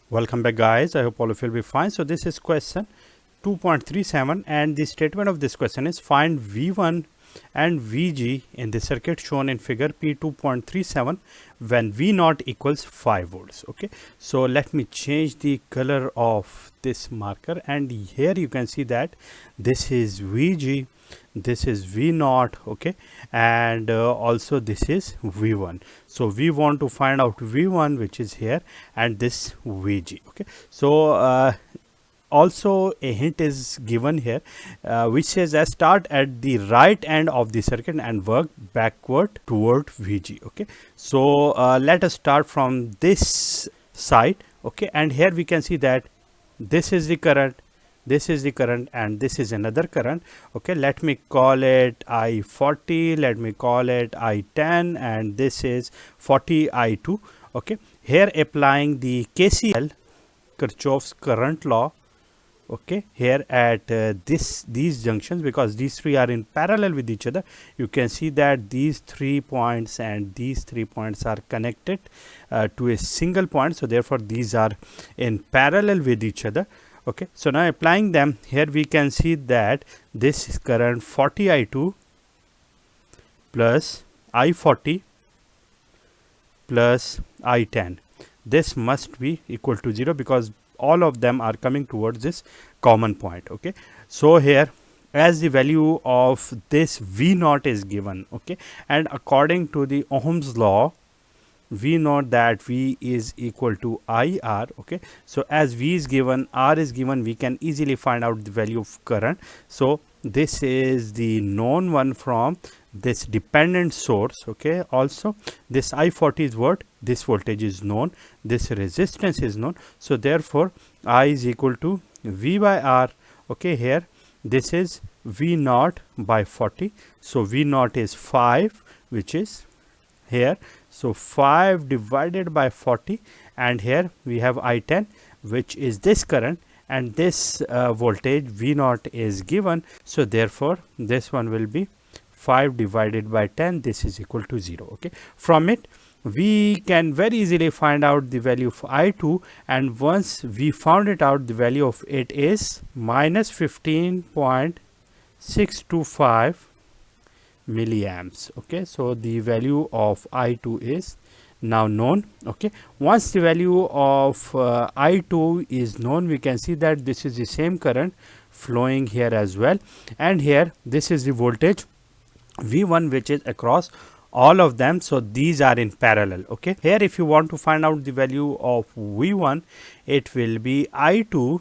Welcome back, guys. I hope all of you will be fine. So this is question 2.37 and the statement of this question is find V1 and Vg in the circuit shown in figure P2.37 when V0 equals 5 volts. Okay, so let me change the color of this marker, and here you can see that this is Vg, this is V0, okay, and also this is V1. So we want to find out V1, which is here, and this Vg. Okay, so also a hint is given here, which says start at the right end of the circuit and work backward toward Vg. Okay, so let us start from this side. Okay, and here we can see that this is the current, this is the current, and this is another current. Okay, let me call it I40, let me call it I10, and this is 40 I2. Okay, here applying the KCL, Kirchhoff's current law. Okay, here at these junctions, because these three are in parallel with each other, you can see that these 3 points and these 3 points are connected to a single point, so therefore these are in parallel with each other. Okay, so now applying them here, we can see that this is current 40 I2 plus I40 plus I10. This must be equal to 0 because all of them are coming towards this common point. Okay, so here as the value of this V0 is given, okay, and according to the Ohm's law, we know that V is equal to IR. Okay, so as V is given, R is given, we can easily find out the value of current. So this is the known one from this dependent source. Okay, also this I40 is what, this voltage is known, this resistance is known, so therefore I is equal to V by R. Okay, here this is V0 by 40, so V0 is 5, which is here, so 5 divided by 40, and here we have I10, which is this current, and this voltage V0 is given, so therefore this one will be 5 divided by 10, this is equal to 0. Okay, from it we can very easily find out the value of I2, and once we found it out, the value of it is minus 15.625 milliamps. Okay, so the value of I2 is now known. Okay, once the value of I2 is known, we can see that this is the same current flowing here as well, and here this is the voltage V1, which is across all of them, so these are in parallel. Okay, here if you want to find out the value of V1, it will be I2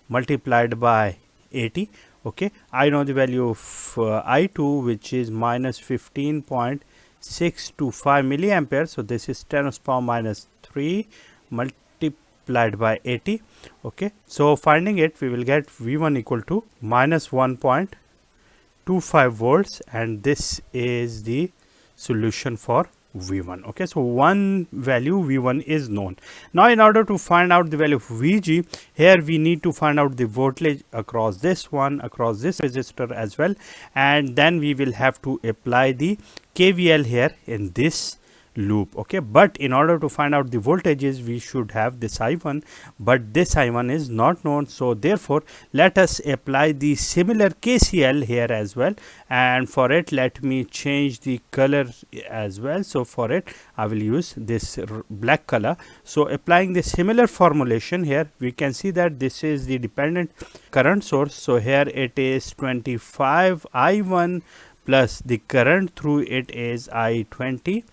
multiplied by 80. Okay, I know the value of I2, which is minus 15.625 milliampere, so this is 10 to the power minus 3 multiplied by 80. Okay, so finding it, we will get V1 equal to minus 1.25 volts, and this is the solution for V1. Okay, so one value V1 is known. Now in order to find out the value of Vg, here we need to find out the voltage across this one, across this resistor as well, and then we will have to apply the KVL here in this loop. Okay, but in order to find out the voltages, we should have this I1, but this I1 is not known, so therefore let us apply the similar KCL here as well, and for it let me change the color as well. So for it I will use this black color. So applying the similar formulation here, we can see that this is the dependent current source, so here it is 25 I1 plus the current through it is I20.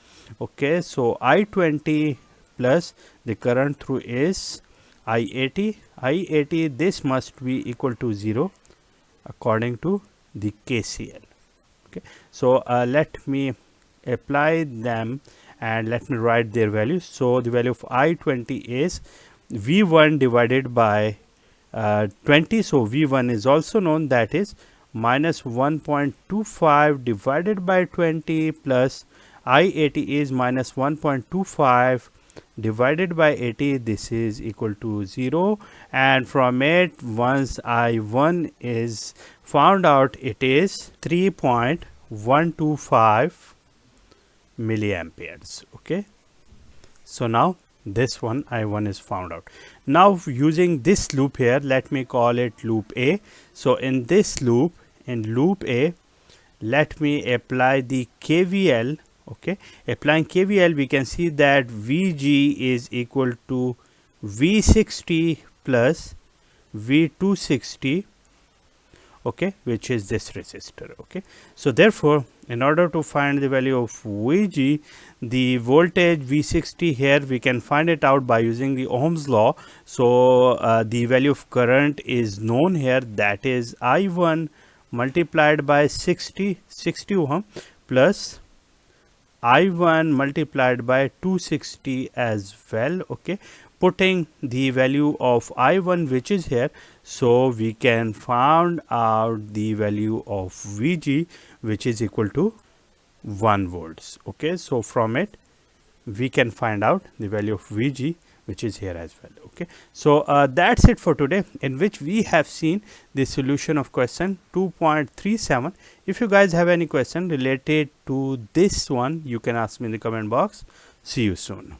Okay, so I20 plus the current through is I80. This must be equal to 0 according to the KCL. Okay, so let me apply them and let me write their values. So the value of I20 is V1 divided by 20, so V1 is also known, that is minus 1.25 divided by 20 plus I80 is minus 1.25 divided by 80, this is equal to 0, and from it once I1 is found out, it is 3.125 milliamperes. Okay, so now this one I1 is found out. Now using this loop here, let me call it loop A. So in this loop, in loop A, let me apply the KVL. Okay, applying KVL, we can see that VG is equal to V60 plus V260, okay, which is this resistor. Okay, so therefore in order to find the value of VG, the voltage V60 here we can find it out by using the Ohm's law. So the value of current is known here, that is I1 multiplied by 60 ohm plus I1 multiplied by 260 as well. Okay, putting the value of I1 which is here, so we can find out the value of VG which is equal to 1 volts. Okay, so from it we can find out the value of VG which is here as well. Okay, so that's it for today, in which we have seen the solution of question 2.37. If you guys have any question related to this one, you can ask me in the comment box. See you soon.